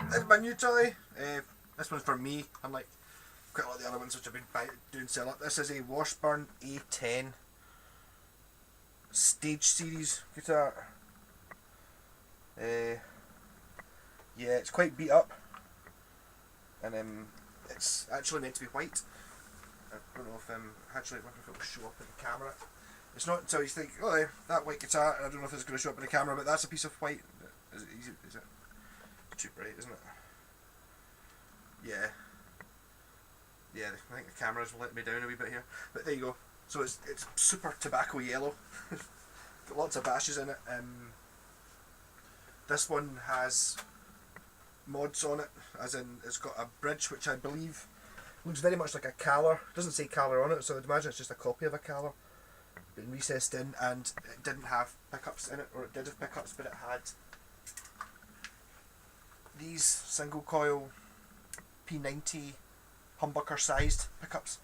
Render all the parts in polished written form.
This is my new toy. This one's for me, unlike quite a lot of the other ones which I've been doing sell up. This is a Washburn A10 stage series guitar. Yeah, it's quite beat up, and it's actually meant to be white. I don't know if actually I wonder if it will show up in the camera. It's not until you think, oh, that white guitar. I don't know if it's going to show up in the camera, but that's a piece of white. Is it easy? Is it too bright? Isn't it? Yeah. Yeah, I think the cameras will let me down a wee bit here. But there you go. So it's super tobacco yellow. Got lots of bashes in it. This one has mods on it, as in it's got a bridge which I believe looks very much like a Caller. It doesn't say Caller on it, so I'd imagine it's just a copy of a Caller. Been recessed in, and it didn't have pickups in it, or it did have pickups, but it had these single coil P90 humbucker sized pickups,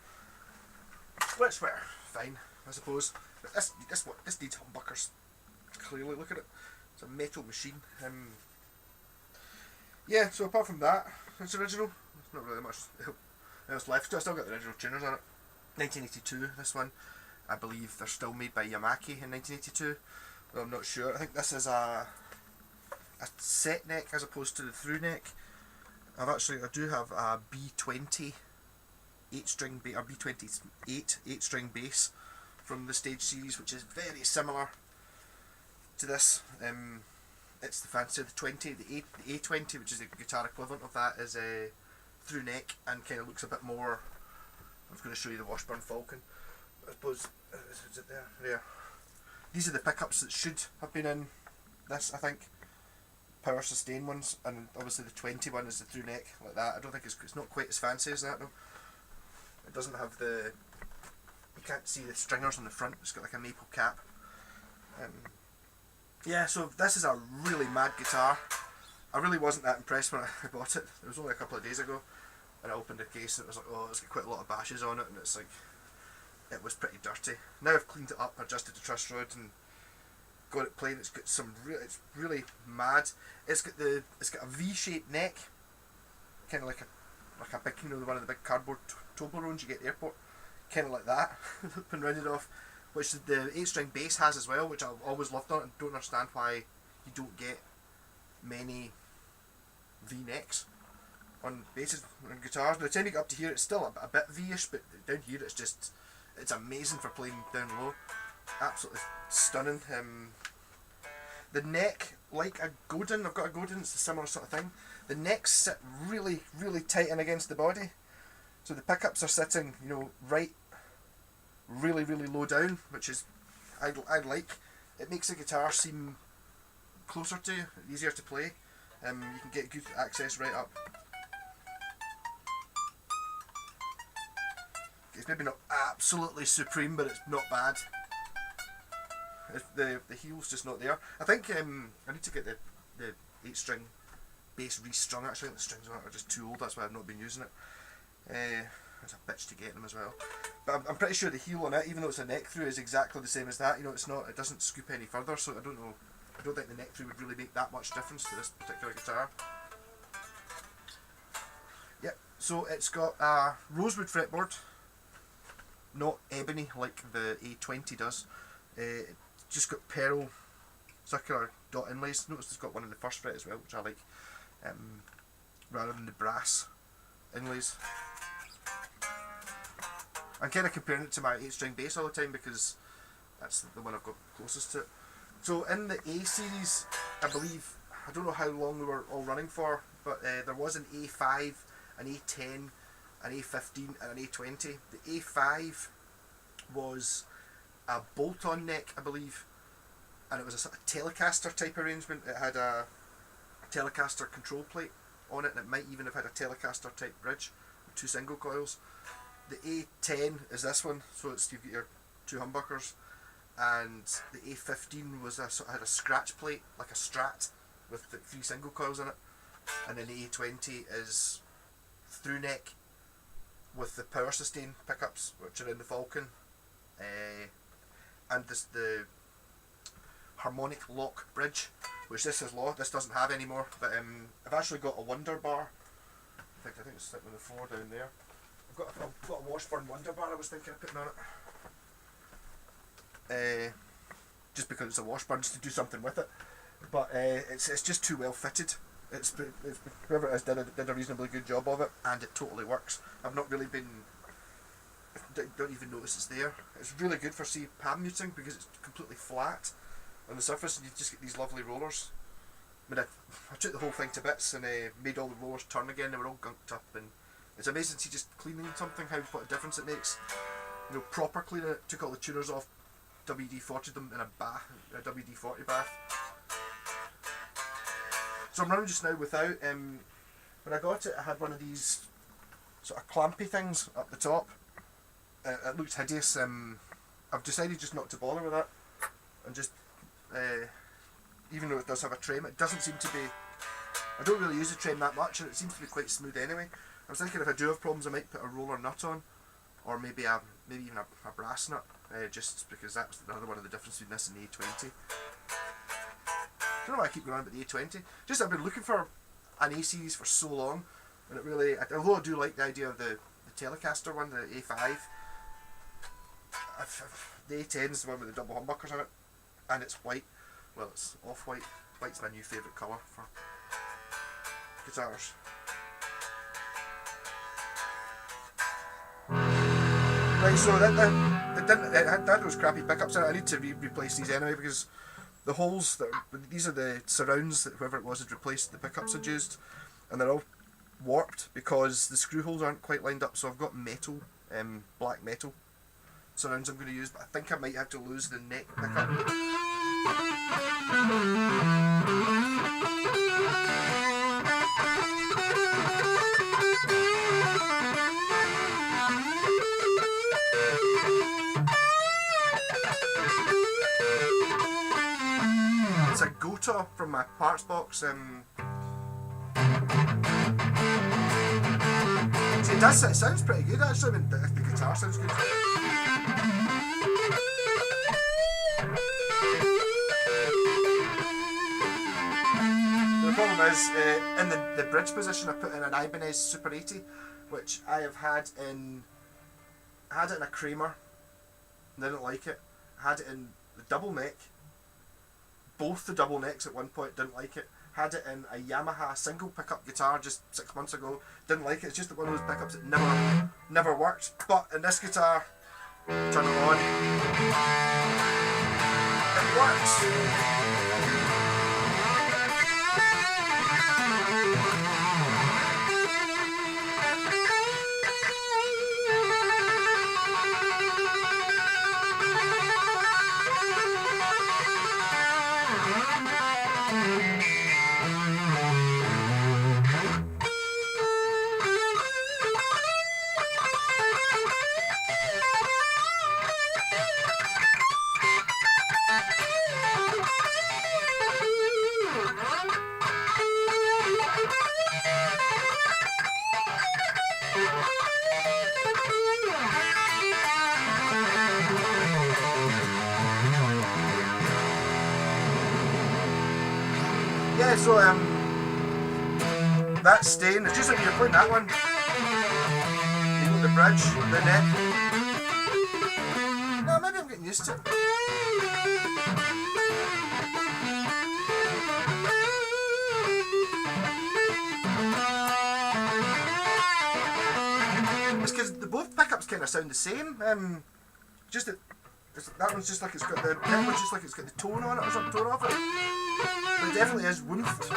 which were fine, I suppose. But this needs humbuckers. Clearly, look at it. It's a metal machine. Yeah. So apart from that, it's original. There's not really much else left. I still got the original tuners on it. 1982. This one, I believe they're still made by Yamaha in 1982. Well, I'm not sure. I think this is a set neck as opposed to the through neck. I do have a B20 8-string or B28 8-string bass from the stage series, which is very similar to this. It's the fancy the 20, the A20, which is the guitar equivalent of that, is a through neck and kind of looks a bit more. I'm going to show you the Washburn Falcon. I suppose is it there? Yeah. These are the pickups that should have been in this, I think. Power sustain ones, and obviously the 20 one is the through neck like that. I don't think it's not quite as fancy as that though. It doesn't have the, you can't see the stringers on the front. It's got like a maple cap. Yeah, so this is a really mad guitar. I really wasn't that impressed when I bought it. It was only a couple of days ago, and I opened the case and it was like, oh, it's got quite a lot of bashes on it, and it's like, it was pretty dirty. Now I've cleaned it up, adjusted the truss rod, and got it playing. It's got some it's really mad. It's got a V-shaped neck, kind of like a big, one of the big cardboard Toblerones you get at the airport, kind of like that, been rounded off, which the 8-string bass has as well, which I've always loved on it. I don't understand why you don't get many V-necks on basses and guitars. By the time you get up to here, it's still a bit V-ish, but down here it's amazing for playing down low. Absolutely stunning. The neck, like a Godin, I've got a Godin, it's a similar sort of thing. The necks sit really, really tight in against the body, so the pickups are sitting, right, really, really low down, which is I'd like. It makes the guitar seem closer to you, easier to play. You can get good access right up. It's maybe not absolutely supreme, but it's not bad. The heel's just not there. I think I need to get the 8-string bass restrung. Actually, I think the strings on it are just too old. That's why I've not been using it. It's a bitch to get them as well. But I'm pretty sure the heel on it, even though it's a neck through, is exactly the same as that. It's not. It doesn't scoop any further. So I don't know. I don't think the neck through would really make that much difference to this particular guitar. Yep. So it's got a rosewood fretboard, not ebony like the A20 does. It's just got pearl circular dot inlays. Notice it's got one in the first fret as well, which I like, rather than the brass inlays. I'm kind of comparing it to my 8-string bass all the time because that's the one I've got closest to it. So in the A series, I believe, I don't know how long they were all running for, but there was an A5, an A10, an A15 and an A20. The A5 was a bolt-on neck, I believe, and it was a sort of Telecaster type arrangement. It had a Telecaster control plate on it, and it might even have had a Telecaster type bridge with 2 single coils. The A10 is this one, so you've got your 2 humbuckers, and the A15 was had a scratch plate like a Strat with the 3 single coils in it, and then the A20 is through neck with the power sustain pickups, which are in the Falcon, and the harmonic lock bridge, which this doesn't have anymore. But I've actually got a Wonder Bar. I think it's sitting on the floor down there. I've got a Washburn Wonder Bar I was thinking of putting on it. Just because it's a Washburn, just to do something with it. But it's just too well fitted. It's whoever it is did a reasonably good job of it, and it totally works. I've not really been... don't even notice it's there. It's really good for, say, pan muting, because it's completely flat on the surface and you just get these lovely rollers. I mean, I took the whole thing to bits and made all the rollers turn again. They were all gunked up, and it's amazing to see just cleaning something, what a difference it makes. You know, proper cleaning it, took all the tuners off, WD-40'd them in a WD-40 bath. So I'm running just now without, when I got it I had one of these sort of clampy things up the top. It looks hideous. I've decided just not to bother with that, and just, even though it does have a trim, it doesn't seem to be, I don't really use the trim that much and it seems to be quite smooth anyway. I was thinking if I do have problems I might put a roller nut on, or maybe even a brass nut, just because that's another one of the differences between this and the A20. I don't know why I keep going on about the A20. Just I've been looking for an A series for so long, and it really, although I do like the idea of the Telecaster one, the A5, the A10 is the one with the double humbuckers on it, and it's white. Well, it's off-white. White's my new favourite colour for guitars. Right, so it had those crappy pickups in it. I need to replace these anyway, because the holes, these are the surrounds that whoever it was had replaced the pickups had used, and they're all warped because the screw holes aren't quite lined up. So I've got metal, black metal surrounds I'm going to use, but I think I might have to lose the neck pickup. It's a Gota from my parts box. It sounds pretty good actually. I mean, the guitar sounds good. The problem is, in the bridge position I put in an Ibanez Super 80, which I have had in a Kramer, didn't like it. Had it in the double neck, both the double necks at one point, didn't like it. Had it in a Yamaha single pickup guitar just 6 months ago, didn't like it. It's just one of those pickups that never worked. But in this guitar, turn it on, it works. Yeah, so that's staying. It's just like you're playing that one. You know, the bridge, the neck. No, maybe I'm getting used to it. It's because both pickups kind of sound the same. Just that that one's just like it's got the neck one's just like it's got the tone on it or something, tone off it. But it definitely is woofed.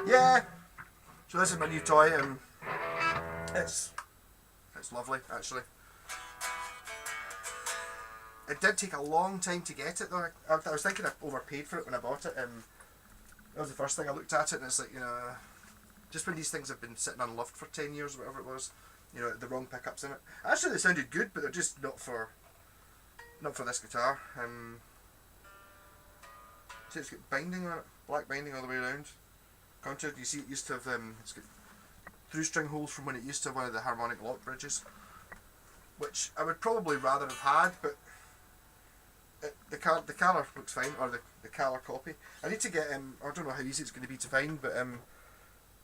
Yeah, so this is my new toy, and it's lovely actually. It did take a long time to get it though. I was thinking I overpaid for it when I bought it. That was the first thing I looked at it, and it's like, you know, just when these things have been sitting unloved for 10 years or whatever it was, you know, the wrong pickups in it. Actually, they sounded good, but they're just not for this guitar. See, it's got binding on it, black binding all the way around. Contrary, you see, it used to have it's got through string holes from when it used to have one of the harmonic lock bridges, which I would probably rather have had, but the colour looks fine, or the colour copy. I need to get I don't know how easy it's going to be to find, but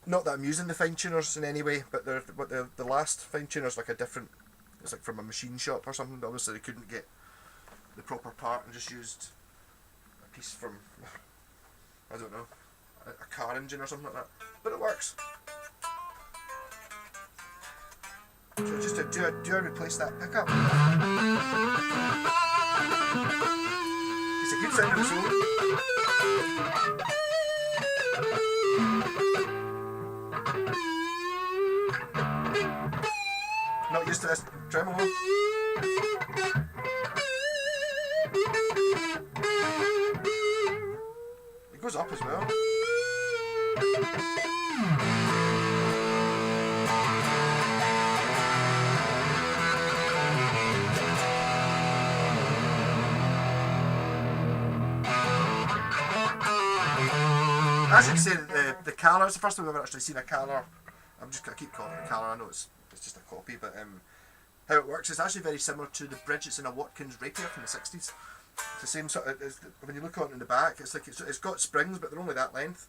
not that I'm using the fine tuners in any way, but the last fine tuner's like a different, it's like from a machine shop or something, but obviously they couldn't get the proper part and just used a piece from, I don't know, a car engine or something like that, but it works. So just do I replace that pickup? It's a good sound of its own. Not used to this tremolo. It goes up as well. I should say that the colour, it's the first time I've ever actually seen a colour. I'm just going to keep calling it a colour, I know it's just a copy, but how it works is actually very similar to the bridge that's in a Watkins Rapier from the 60s. It's the same sort of, when you look on it in the back, it's like it's got springs, but they're only that length.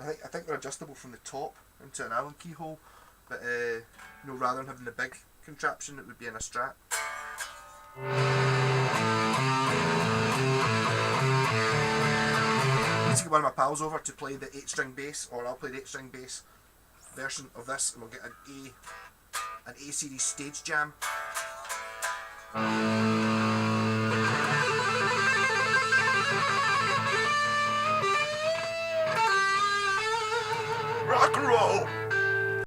I think they're adjustable from the top into an Allen keyhole, but you know, rather than having the big contraption, it would be in a Strat. To get one of my pals over to play the 8-string bass, or I'll play the 8-string bass version of this, and we'll get an A series stage jam. Rock and roll!